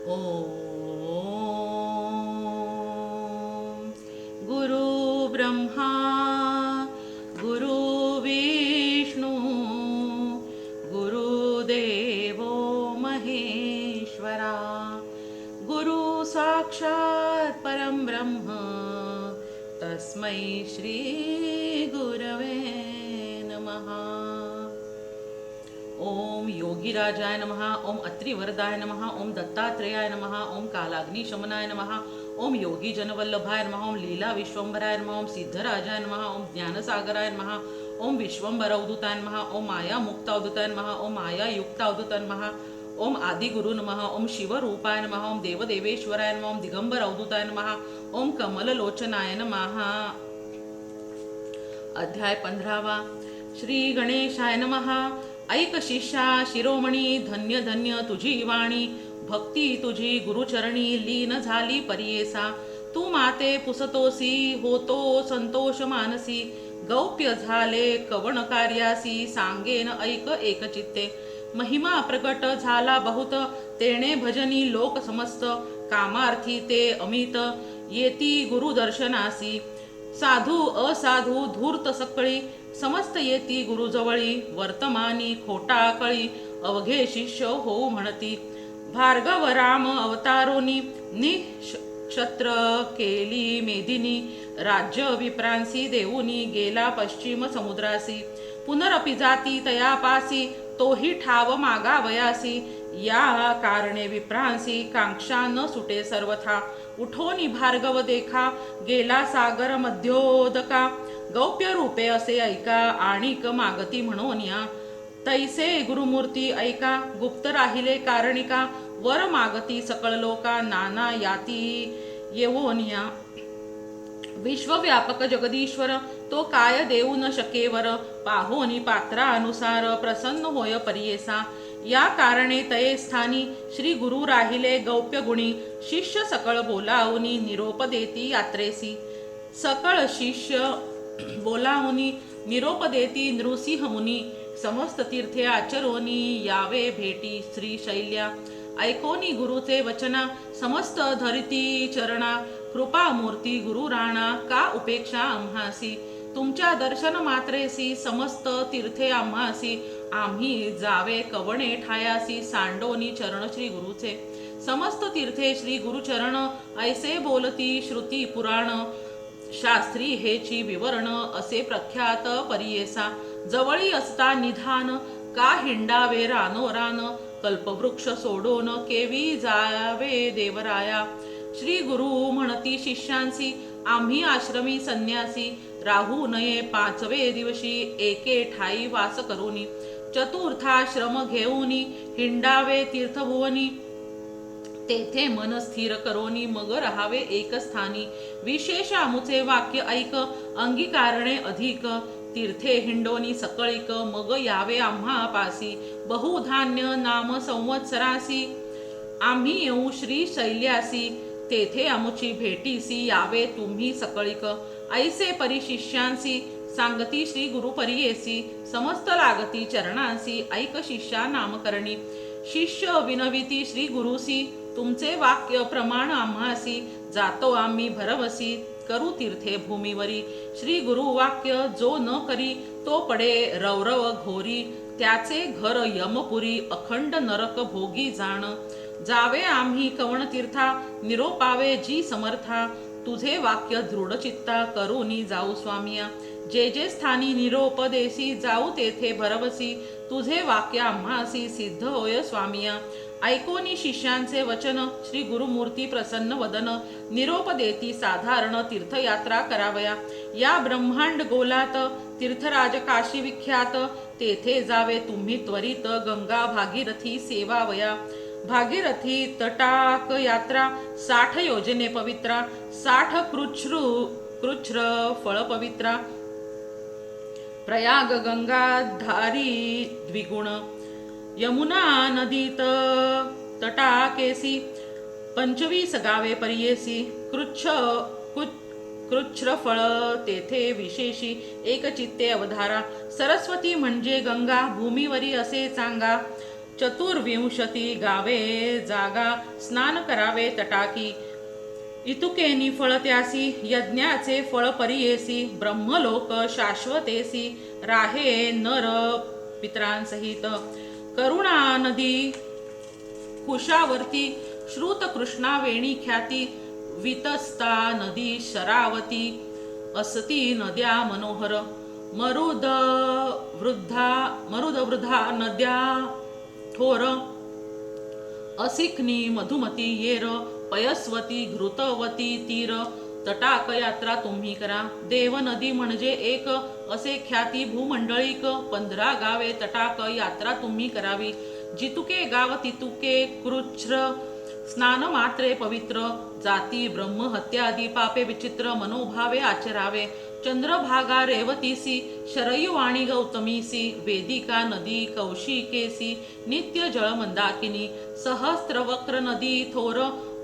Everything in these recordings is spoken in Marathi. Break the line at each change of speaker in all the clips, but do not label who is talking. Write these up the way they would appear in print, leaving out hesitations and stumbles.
ॐ गुरु ब्रह्मा गुरु विष्णु गुरुदेवो महेश्वरा गुरु साक्षात् परं ब्रह्म तस्मै श्री गुरवे नमः। ओम योगीराजाय नमः। ओम अत्रिवरदाय नमः। ओम दत्तात्रेयाय नमः। ओम कालाग्निशमनाय नमः। ओम योगी जनवल्लभाय नमः। ओम लीला विश्वंभराय नमः। ओम सिद्धराजाय नमः। ओम ज्ञानसागराय नमः। ओम विश्वंभर अवधूताय नमः। ओम माया मुक्त अवधूताय नमः। ओम माया युक्त अवधूताय नमः। ओम आदिगुरु नमः। ओम शिवरूपाय नमः। ओम देवदेवेश्वराय नमः। ओम दिगंबर अवधूताय नमः। ओम कमललोचनाय नमः। अध्याय 15 श्री गणेशाय नमः। ऐक शिष्या शिरोमणी धन्य धन्य तुझी वाणी भक्ती तुझी गुरुचरणी लीन झाली परियेसा तू माते पुसतोसी होतो संतोष मानसी गौप्य झाले कवण कार्यासी सांगेन ऐक एकचित्ते महिमा प्रकट झाला बहुत तेणे भजनी लोक समस्त कामार्थी ते अमित येती गुरुदर्शनासी साधू असाधू धूर्त सकळी समस्त येती गुरुजवळी वर्तमानी खोटा कळी अवघे शिष्य होऊ म्हणती भार्गव राम अवतारोनी निक्षत्र केली मेदिनी राज्य विप्रांसी देऊनी गेला पश्चिम समुद्रासी पुनरपि जाती तयापासी तोही ठाव मागावयासी या कारणे विप्रांसी कांक्षा न सुटे सर्वथा उठोनी भार्गव देखा गेला सागर मध्योदका गौप्य रूपे असे ऐका आणिक मागती म्हणोनिया तैसे गुरुमूर्ती ऐका गुप्त राहिले कारणिका वर मागती सकळ लोका नाना याती येवोनिया विश्वव्यापक जगदीश्वर तो काय देऊ न शकेवर पाहोनी पात्रानुसार प्रसन्न होय परियेसा या कारणे तये स्थानी श्री गुरु राहिले गौप्य गुणी शिष्य सकळ बोलावनी निरोप देती यात्रेसी सकळ शिष्य बोलावनी निरोप देती नृसिंह मुनी समस्त तीर्थे आचरोनी यावे भेटी श्री शैल्या ऐकोनी गुरुचे वचना समस्त धरिती चरणा कृपा मूर्ती गुरु राणा का उपेक्षा आम्हासी तुमच्या दर्शन मात्रेसी समस्त तीर्थे आम्हासी आम्ही जावे कवणे ठायासी सांडोनी चरण श्री गुरुचे समस्त तीर्थे श्री गुरुचरण ऐसे बोलती श्रुती पुराण शास्त्री हेची विवरण असे प्रख्यात परियेसा जवळी असता निधान का हिंडावे रानोरान कल्पवृक्ष सोडून केवी जावे देवराया श्री गुरु म्हणती शिष्यांसी आम्ही आश्रमी संन्यासी राहू नये 5वे दिवशी एके ठाई वास करूनी चतुर्थाश्रम घेऊनी हिंडावे तीर्थभुवनी तेथे मन स्थिर करोनी मग राहावे एक स्थानी विशेष आमुचे वाक्य ऐक अंगीकारणे अधिक तीर्थे हिंडोनी सकळिक मग यावे आम्हा पासी बहुधान्य नाम संवत्सरासी आम्ही येऊ श्री शैल्यासी तेथे आमुची भेटीसी यावे तुम्ही सकळिक ऐसे परिशिष्यांसी सांगती श्री गुरु परियेसी समस्त लागती चरणांसी ऐक शिष्या नामकरणी शिष्य विनविती श्री गुरुसी तुमचे वाक्य प्रमाण आम्हासी जातो आम्ही भरवसी करू तीर्थे भूमीवरी श्री गुरु वाक्य जो न करी तो पडे रवरव घोरी त्याचे घर यमपुरी अखंड नरक भोगी जाण जावे आम्ही कवण तीर्था निरोपावे जी समर्था तुझे वाक्य दृढ चित्ता करूनी जाऊ स्वामिया जे जे स्थानी निरोप देसी जाऊ तेथे भरवसी तुझे वाक्य आम्हासी सिद्ध होय स्वामिया ऐकोनी शिष्यांचे वचन श्री गुरुमूर्ती प्रसन्न वदन निरोप देती साधारण तीर्थयात्रा करावया या ब्रह्मांड गोलात तीर्थराज काशी विख्यात तेथे जावे तुम्ही त्वरित गंगा भागीरथी सेवावया भागीरथी तटाक यात्रा 60 योजने पवित्रा 60 कृच्छ्र फळ पवित्रा प्रयाग गंगा धारी द्विगुण यमुना नदीत तटाकेसी 25 गावे परियेसी कृच्छ्रफळ तेथे विशेषी एकचित्ते अवधारा सरस्वती म्हणजे गंगा भूमीवरी असे सांगा चतुर्विंशती गावे जागा स्नान करावे तटाकी इतुकेनी फळ त्यासी यज्ञाचे फळ परियेसी ब्रह्मलोक शाश्वतेसी राहे नर पितरांसहित करुणा नदी कुशावर्ती श्रुत कृष्णा वेणी ख्याती वितस्ता नदी शरावती असती नद्या मनोहर मरुद वृद्धा नद्या थोर असिक्नी मधुमती येर पयस्वती घृतवती तीर तटाक यात्रा तुम्ही करा देव नदी म्हणजे एक असे ख्याती भूमंडळीक 15 गावे तटाक यात्रा तुम्ही करावी जितुके गाव तितुके कृच्छ्र स्नान मात्रे पवित्र जाती ब्रह्म हत्यादी पापे विचित्र मनोभावे आचरावे चंद्रभागा रेवतीसी शरयू आणि गौतमीसी वेदिका नदी कौशिकेसी नित्य जळ मंदाकिनी सहस्त्र वक्र नदी थोर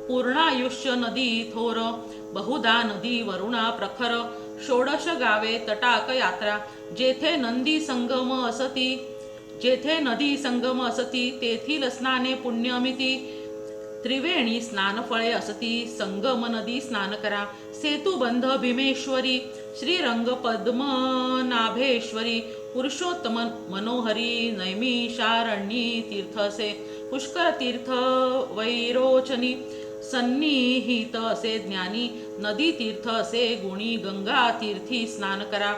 पूर्णायुष्य नदी थोर बहुधा नदी वरुणा प्रखर षोडश गावे तटाक यात्रा जेथे नदी संगम असती तेथील स्नाने पुण्यमिती त्रिवेणी स्नानफळे असती संगम नदी स्नान करा सेतुबंध भीमेश्वरी श्रीरंग पद्मनाभेश्वरी पुरुषोत्तम मनोहरी नैमिषारण्यी तीर्थसे पुष्कर तीर्थ वैरोचनी सन्निहित असे ज्ञानी नदी तीर्थ असे गुणी गंगा तीर्थी स्नान करा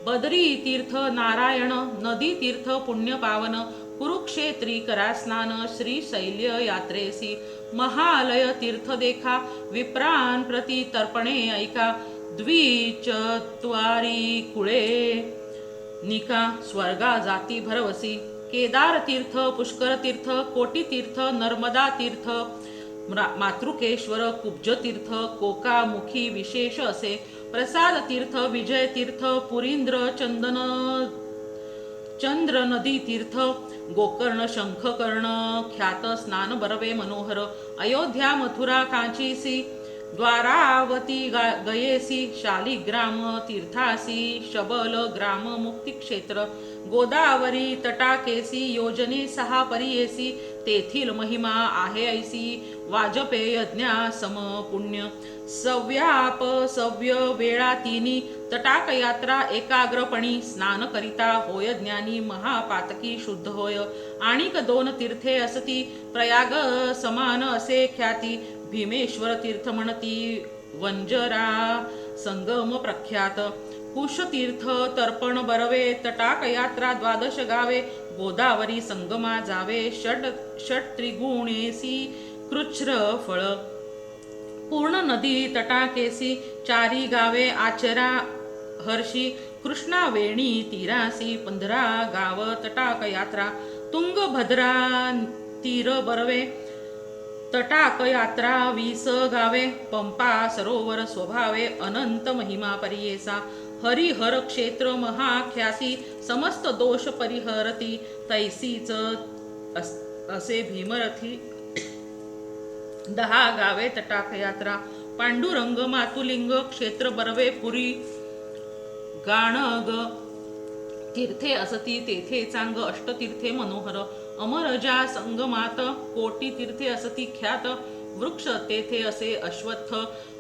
बदरी तीर्थ नारायण नदी तीर्थ पुण्य पावन कुरुक्षेत्री करा स्नान श्री शैल्य यात्रेसी महालय तीर्थ देखा विप्रान प्रति तर्पणे ऐका द्विचत्वारी कुळे निका स्वर्गा जाती भरवसी केदार तीर्थ पुष्कर तीर्थ कोटी तीर्थ नर्मदा तीर्थ मातृकेश्वर कुब्ज तीर्थ कोकामुखी विशेष असे प्रसाद तीर्थ विजय तीर्थ पुरींद्र चंद्र नदी तीर्थ गोकर्ण शंखकर्ण ख्यात स्नान बरवे मनोहर अयोध्या मथुरा कांचीसी द्वारावती गयेसी शालिग्राम तीर्थासी शबल ग्राम मुक्ती क्षेत्र गोदावरी तटाकेसी योजने 6 परियेसी तेथील महिमा आहे ऐसी वाजपेय यज्ञा सम पुण्य सव्याप सव्य वेळा तिनी तटाक यात्रा एकाग्रपणी स्नान करिता होय ज्ञानी महापातकी शुद्ध होय आणिक 2 तीर्थे असती प्रयाग समान असे ख्याती भीमेश्वर तीर्थ म्हणती वंजरा संगम प्रख्यात कुशतीर्थ तर्पण बरवे तटाक यात्रा 12 गावे गोदावरी संगमा जावे षट त्रिगुणेसी कृच्छ्र फळ पूर्ण नदी तटाकेसी 4 गावे आचरा हर्षी कृष्णा वेणी तीरासी 15 गाव तटाक यात्रा तुंगभद्रा तीर बरवे तटाक यात्रा 20 गावे पंपा सरोवर स्वभावे अनंत महिमा परियेसा हरिहर क्षेत्र महाख्यासी समस्त दोष परिहरती तैसीच असे भीमरथी 10 गावे तटाक यात्रा पांडुरंग मातुलिंग क्षेत्र बरवे पुरी गाणग तीर्थे असती तेथे चांग अष्टतीर्थे मनोहर अमरजा संगमात कोटी तीर्थे असती ख्यात वृक्ष तेथे असे अश्वत्थ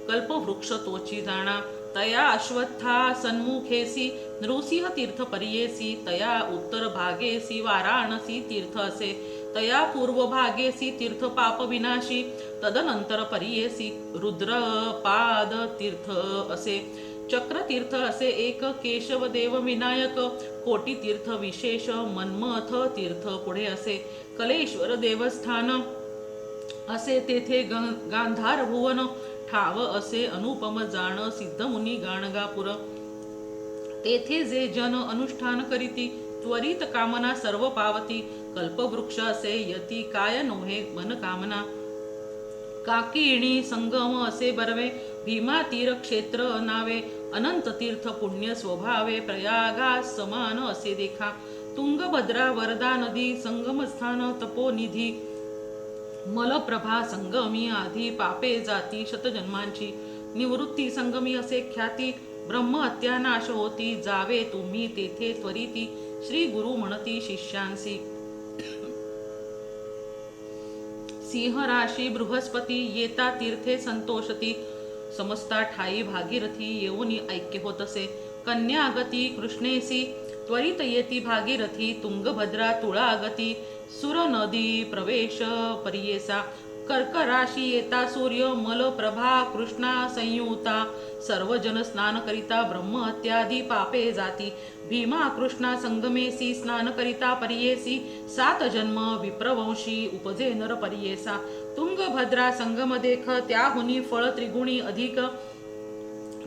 कल्पवृक्ष तोची जाणा तया अश्वत्था सन्मुखेसी नृसिंह तीर्थ परियेसी तया उत्तर भागेसी वाराणसी तीर्थ असे तया पूर्व भागेसी तीर्थ पाप विनाशी तदनंतर परियेसी रुद्रपाद तीर्थ असे चक्र तीर्थ असे एक केशवदेव विनायक कोटी तीर्थ विशेष मन्मथ तीर्थ पुढे असे कलेश्वर देवस्थान असे तेथे गांधार भुवन ठाव असे अनुपम जाण सिद्धमुनी गाणगापुर तेथे जे जन अनुष्ठान करीती त्वरित कामना सर्व पावती कल्पवृक्ष असे यती काय नोहे मन कामना काकिणी संगम असे बरवे भीमा तीर क्षेत्र नावे अनंत तीर्थ पुण्य स्वभावे प्रयागा समान असे देखा तुंगभद्रा वरदा नदी संगमस्थान तपोनिधी मलप्रभा संगमी आधी पापे जाती शतजन्मांची निवृत्ती संगमी असे ख्याती ब्रह्महत्या नाश होती जावे तुम्ही तेथे त्वरिती श्री गुरु म्हणती शिष्यांसी सिंह राशी बृहस्पती येता तीर्थे संतोषती, समस्ता ठाई भागीरथी येऊनी ऐक्य होत असे. कन्या गती कृष्णेसी त्वरित येती भागीरथी, तुंगभद्रा तुळा गती सुर नदी प्रवेश परियेसा. कर्क राशी येता सूर्य मल प्रभा कृष्णा संयुता, सर्व जन स्नान करिता ब्रह्महत्यादी पापे जाती. भीमा कृष्णा संगमेसी स्नान करिता परियेसी, 7 जन्म विप्रवंशी उपजे नर परियेसा. तुंगभद्रा संगम देख त्याहुनी फळ त्रिगुणी अधिक,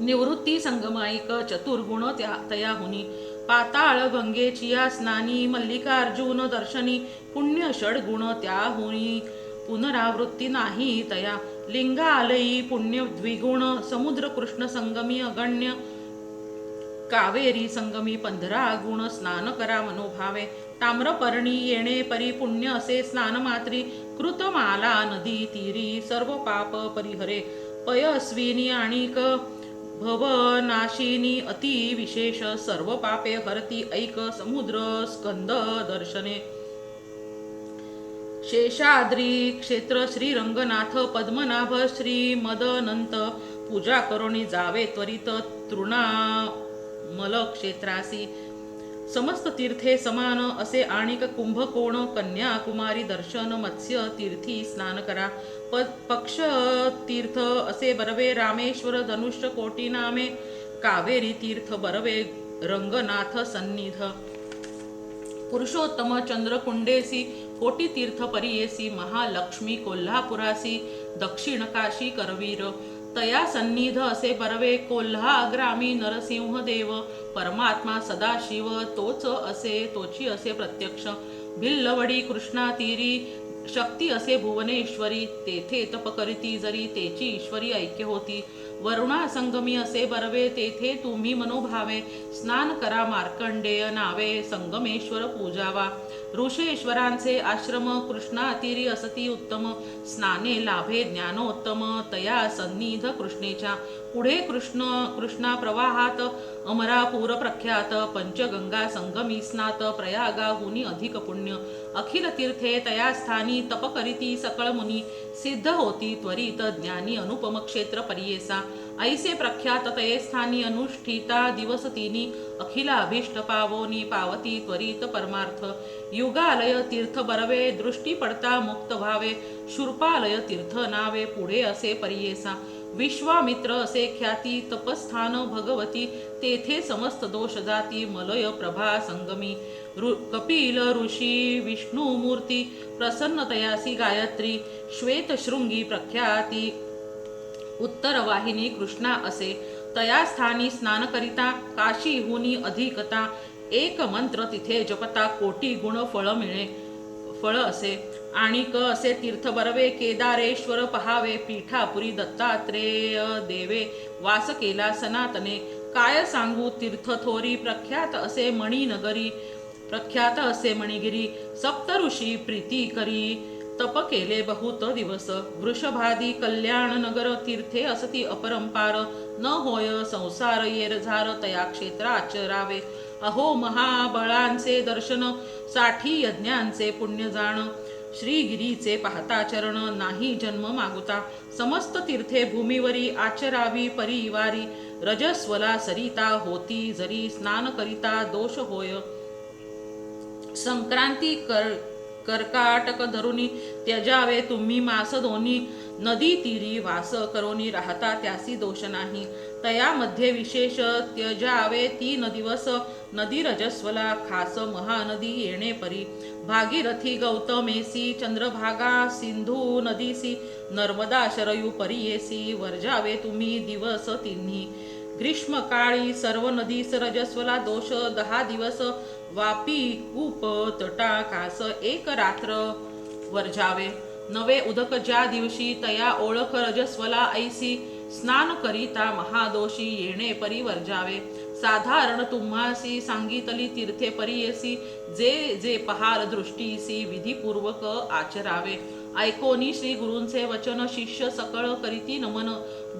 निवृत्ती संगमायिक चतुर्गुण तयाहुनी. पाताळ गंगेचिया स्नानी मल्लिकार्जुन दर्शनी, पुण्य षडगुण त्याहुनी पुनरावृत्ती नाही तया. लिंगालयी पुण्य द्विगुण समुद्र कृष्ण संगमी अगण्य, कावेरी संगमी 15 गुण स्नान करा मनोभावे. ताम्रपर्णी येणे परी पुण्य असे स्नान मात्री, कृतमाला नदी तीरी सर्व पाप परिहरे. पयस्विनी आणिक भवनाशिनी अति विशेष, सर्व पापे हरती ऐक समुद्र स्कंद दर्शने. शेषाद्री क्षेत्र श्री रंगनाथ पद्मनाभ श्री मदनंत, पूजा करोनी जावे त्वरित तृणामल क्षेत्रासी. समस्त तीर्थे समान असे आणिक कुंभकोण, कन्याकुमारी दर्शन मत्स्य तीर्थी स्नान करा. पक्ष तीर्थ असे बरवे रामेश्वर धनुष्य कोटी नामे, कावेरी तीर्थ बरवे रंगनाथ सन्निध. पुरुषोत्तम चंद्रकुंडेसी कोटी तीर्थ परियेसी, महालक्ष्मी कोल्हापुरासी दक्षिण काशी करवीर. तया सन्निध असे बरवे कोल्हाग्रामी नरसिंह देव, परमात्मा सदाशिव तोच असे तोची असे प्रत्यक्ष. भिल्लवडी कृष्णा तीरी शक्ती असे भुवनेश्वरी, तेथे तप करीती जरी तेची ईश्वरी ऐक्य होती. वरुणा संगमी असे बरवे तेथे तुम्ही मनोभावे, स्नान करा मार्कंडेय नावे संगमेश्वर पूजावा. ऋषेश्वरांचे आश्रम कृष्णा तीरी असती उत्तम, स्नाने लाभे ज्ञानोत्तम तया सन्निध कृष्णेच्या. पुढे कृष्णा प्रवाहात अमरापूर प्रख्यात, पंचगंगा संगमी स्नात प्रयागाहुनी अधिक पुण्य. अखिल तीर्थे तया स्थानी तप करीती सकळ मुनी, सिद्ध होती त्वरित ज्ञानी अनुपम क्षेत्र परियेसा. ऐसे प्रख्यात तये स्थानी अनुष्ठिता दिवस तिनी, अखिलाभीष्ट पावोनी पावती त्वरित परमार्थ. युगालय तीर्थ बरवे दृष्टी पडता मुक्त व्हावे, शूर्पालय तीर्थ नावे पुढे असे परियेसा. विश्वामित्र असे ख्याती तपस्थान भगवती, तेथे समस्त दोष जाती मलय प्रभा संगमी. कपिल ऋषी विष्णू मूर्ती प्रसन्नतयासी गायत्री, श्वेत शृंगी प्रख्याती उत्तर वाहिनी कृष्णा असे. तया स्थानी स्नान करिता काशीहुनी अधिकता, एक मंत्र तिथे जपता कोटी गुण फळ असे. आणिक असे तीर्थ बरवे केदारेश्वर पहावे, पीठापुरी दत्तात्रेय देवे वास केला सनातने. काय सांगू तीर्थ थोरी प्रख्यात असे मणिगिरी, सप्त ऋषी प्रीती करी तप केले बहुत दिवस. वृषभादी कल्याण नगर तीर्थे असती अपरंपार, न होय संसार येरझार तया क्षेत्र आचरावे. अहो महाबळांचे दर्शन साठी यज्ञांचे पुण्य जाण, श्रीगिरीचे पाहता चरण नाही जन्म मागुता. समस्त तीर्थे भूमीवरी आचरावी परिवारी, रजस्वला सरिता होती जरी स्नान करिता दोष होय. संक्रांती कर्काटक धरुनी त्यजावे तुम्ही मास दोन्ही, नदी तीरी वास करोनी राहता त्यासी दोष नाही. तयामध्ये विशेष त्यजावे 3 दिवस, नदी रजस्वला खास महानदी येणे परी. भागीरथी गौतमेसी चंद्रभागा सिंधू नदीसी, नर्मदा शरयू परियेसी वर्जावे तुम्ही दिवस तिन्ही. ग्रीष्मकाळी सर्व नदीस रजस्वला दोष 10 दिवस, वापी कूप तटा कास 1 रात्र वर्जावे. नवे उदक ज्या दिवशी तया ओळख रजस्वला ऐसी, स्नान करिता महादोषी येणे परी वर्जावे. साधारण तुम्हासी सांगितली तीर्थे परियेसी, जे जे पहाल दृष्टीसी विधिपूर्वक आचरावे. ऐकोनी श्री गुरूंचे वचन शिष्य सकळ करीती नमन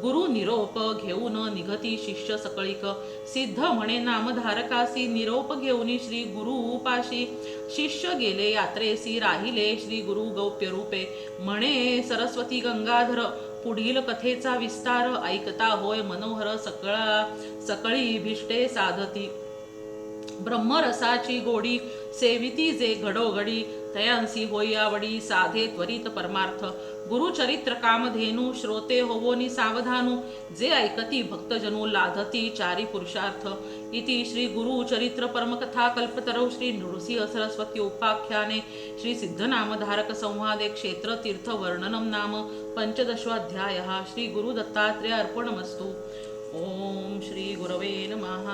गुरु निरोप घेऊन निघती शिष्य सकळिक सिद्ध म्हणे नामधारकासी निरोप घेऊनी श्री गुरु उपाशी शिष्य गेले यात्रेसी राहिले श्री गुरु गौप्य रूपे म्हणे सरस्वती गंगाधर पुढील कथेचा विस्तार ऐकता होय मनोहर सकळी भिष्टे साधती ब्रह्मरसाची गोडी सेविती जे घडोघडी तयांसी होई आवडी साधे त्वरित परमार्थ गुरुचरित्र कामधेनू श्रोते होवोनी सावधानू जे ऐकती भक्तजनू लाधती चारी पुरुषार्थ इति श्री गुरुचरित्र परमकथा कल्पतरौ श्री नृसिंह सरस्वती उपाख्याने श्री सिद्धनामधारक संवादे क्षेत्र तीर्थ वर्णनम नाम पंचदशोऽध्यायः श्री गुरु दत्तात्रेय अर्पणमस्तु ओम श्री गुरवे नमः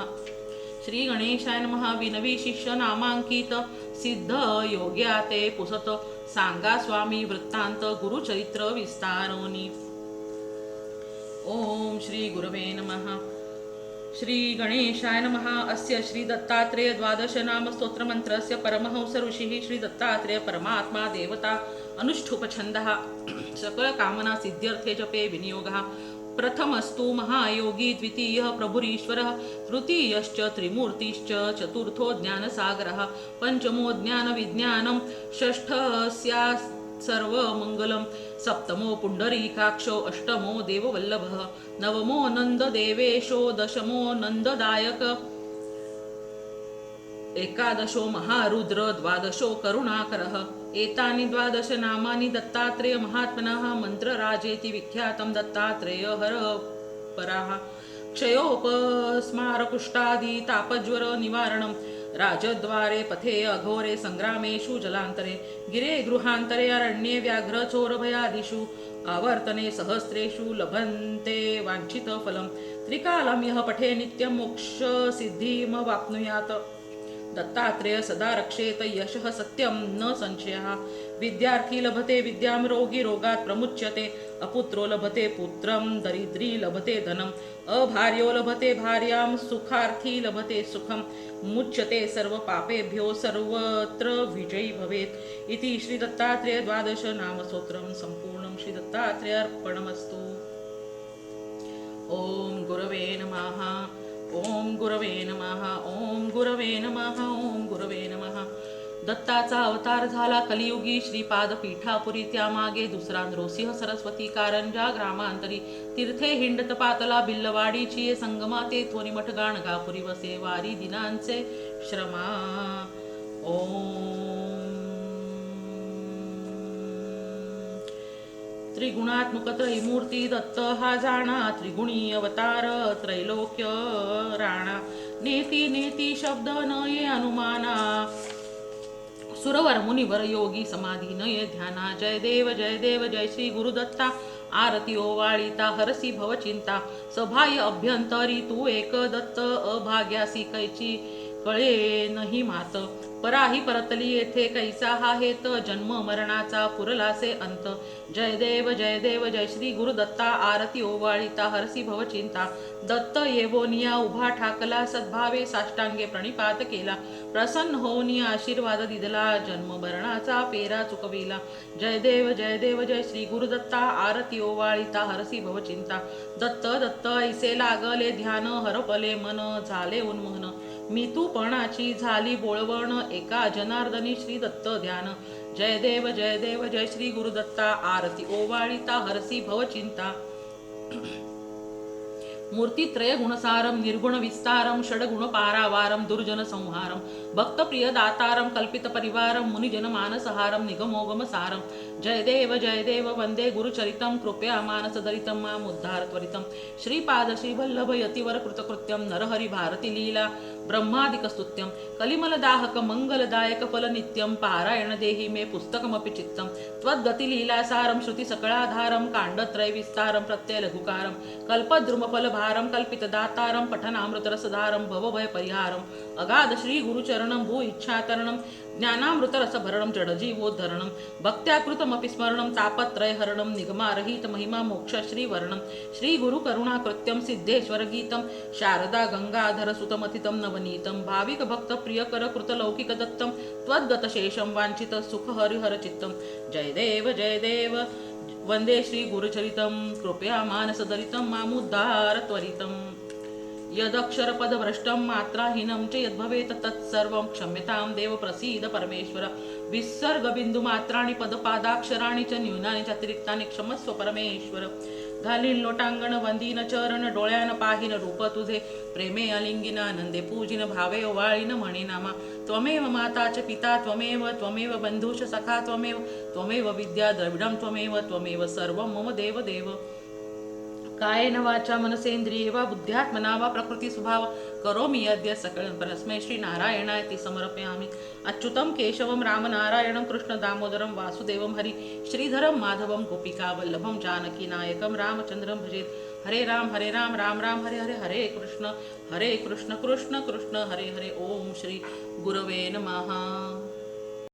श्री गणेशाय नमः विनवी शिष्य नामांकित सिद्ध योग्या ते पुसत सांगा स्वामी वृत्तांत गुरुचरित्र विस्तारोनी ओम श्री गुरवे नमः श्री गणेशाय नमः अस्य श्री दत्तात्रेय द्वादश नाम स्तोत्र मंत्रस्य परमहंस ऋषिः श्री दत्तात्रेय परमात्मा देवता अनुष्ठुप छंदः सकल कामना सिद्ध्यर्थे जपे विनियोगः प्रथमस्तु महायोगी द्वितीयः प्रभुरीश्वरः तृतीयश्च त्रिमूर्तिश्च चतुर्थो ज्ञानसागरः पंचमो ज्ञानविज्ञानं षष्ठस्या सर्वमङ्गलं सप्तमो पुण्डरीकाक्षो अष्टमो देववल्लभः नवमो नन्ददेवेशो दशमो नन्ददायक एकादशो महारुद्र द्वादशो करुणाकरः एतानि द्वादश नामानि दत्तात्रेय महात्मनः मन्त्रराजेति विख्यातं दत्तात्रेय हरपराः क्षयोपस्मारकुष्ठादि तापज्वर निवारणं राजद्वारे पथे अघोरे संग्रामेषु जलान्तरे गिरे गृहान्तरे अरण्ये व्याघ्र चोरभयादिषु आवर्तने सहस्रेषु लभन्ते वाञ्छितफलं त्रिकालं यः पठे नित्यं मोक्षसिद्धिमवाप्नुयात् दत्तात्रेय सदा रक्षेत यशः सत्यं न संशयः विद्यार्थी लभते विद्यां रोगी रोगात् प्रमुच्यते अपुत्रो लभते पुत्रं दरिद्री लभते धनम् अभार्यो लभते भार्यां सुखार्थी लभते सुखं मुच्यते सर्व पापेभ्यो सर्वत्र विजयी भवेत् इति श्री दत्तात्रेय द्वादश नाम स्तोत्रं संपूर्णं श्री दत्तात्रेय अर्पणमस्तु ओम गुरवे नमः ओम गुरवे नमः ओम गुरवे नमः ओम गुरवे नमः दत्ताचा अवतार झाला कलियुगी श्रीपाद पीठापुरी त्यामागे दुसरा नृसिंह सरस्वती कारंजा ग्रामांतरी तीर्थे हिंडत पातला बिल्लवाडीची संगमा ते थोरी मठ गाणगापुरी वसे वारी दिनांचे श्रमा ओम त्रिगुणात्मक त्रैमूर्ती दत्त हा जाणा त्रिगुणी अवतार त्रैलोक्य राणा नेती नेती शब्द न ये अनुमाना सुरवर मुनिवर योगी समाधी न ये ध्याना जय देव जय श्री गुरुदत्ता आरती ओवाळीता हरसी भवचिंता सभाय अभ्यंतरी तू एक दत्त अभाग्यासी कैची कळे नाही मात पराही परतली येथे कैसा हा हेत जन्म मरणाचा पुरलासे अंत जय देव जय श्री गुरुदत्ता आरती ओवाळीता हरसी भवचिंता दत्त येवोनिया उभा ठाकला सद्भावे साष्टांगे प्रणिपात केला प्रसन्न होऊनी आशीर्वाद दिदला जन्म मरणाचा पेरा चुकविला जय देव जय श्री गुरुदत्ता आरती ओवाळीता हरसी भवचिंता दत्त दत्त ऐसे लागले ध्यान हरपले मन झाले उन्मोहन मी तू पणाची झाली बोळवण एका जनार्दनी श्री दत्त ध्यान जय देव जय श्री गुरुदत्ता आरती ओवाळीता हरसी भवचिंता मूर्तित्रय गुणसारम निर्गुण विस्तारम षडगुण पारावारम दुर्जन संहारम भक्त प्रिय दातारम कल्पित परिवारम मुनिजन मानसहारम निगमोगम सारम जय देव वंदे गुरुचरितम कृपया मानस दरितम मामुद्धार त्वरितम श्रीपाद श्रीवल्लभ यतिवर कृतकृत्यम नरहरि भारती लीला ब्रह्मादिक स्तुत्यम कलिमल दाहक मंगलदायक फल नित्यम पारायण देहि मे पुस्तकमपि चित्तम त्वद्गति लीला सारम श्रुति सकळाधारम कांडत्रय विस्तारम प्रत्यय लघुकारम कल्पद्रुम फल भारम कल्पितदातारं पठनामृतरसधारं भवभयपरिहारम् अगाध श्री गुरुचरणं भू इच्छातरणं ज्ञानामृतरसभरणं जडजीवोद्धरणं भक्त्याकृतमपि स्मरणं तापत्रयहरणं निगमारहित महिमा मोक्ष श्रीवर्णं श्रीगुरुकरुणाकृत्यं सिद्धेश्वरगीतं शारदा गंगाधरसुतमथितं नवनीतं भाविकभक्तप्रियकर कृतलौकिकदत्तं त्वद्गतशेषं वाञ्छित सुखहरिहरचित्तं जय देव वंदे श्री गुरुचरितं कृपया मानसदलितं मामुद्धार त्वरितम् यदक्षरपदभ्रष्टं मात्राहीनं च यद्भवेत् तत्सर्वं क्षम्यतां देव प्रसीद परमेश्वर विसर्गबिन्दुमात्राणि पदपादाक्षराणि च न्यूनानि च अतिरिक्तानि क्षमस्व परमेश्वर घालीन लोटांगण वंदीन चरण डोळ्यान पाहिन रूप तुझे प्रेमे अलिंगिन आनंदे पूजिन भावे ओवाळीन म्हणे नामा त्वमेव माता च पिता त्वमेव बंधुश्च सखा त्वमेव विद्या द्रविडं त्वमेव सर्वं मम देव कायेन वाचा मनसेंद्रिये वा बुद्ध्यात्मना वा प्रकृती स्वभाव करोमि यद्य सकलं परस्मै श्री नारायणाय समर्पयामि अच्युतं केशवं रामनारायणं कृष्ण दामोदरं वासुदेवं हरि श्रीधरं माधवं गोपिका वल्लभं जानकी नायकं रामचंद्रं भजेत् हरे राम राम राम हरे हरे हरे कृष्ण कृष्ण कृष्ण हरे हरे ओम श्री गुरवे नमः।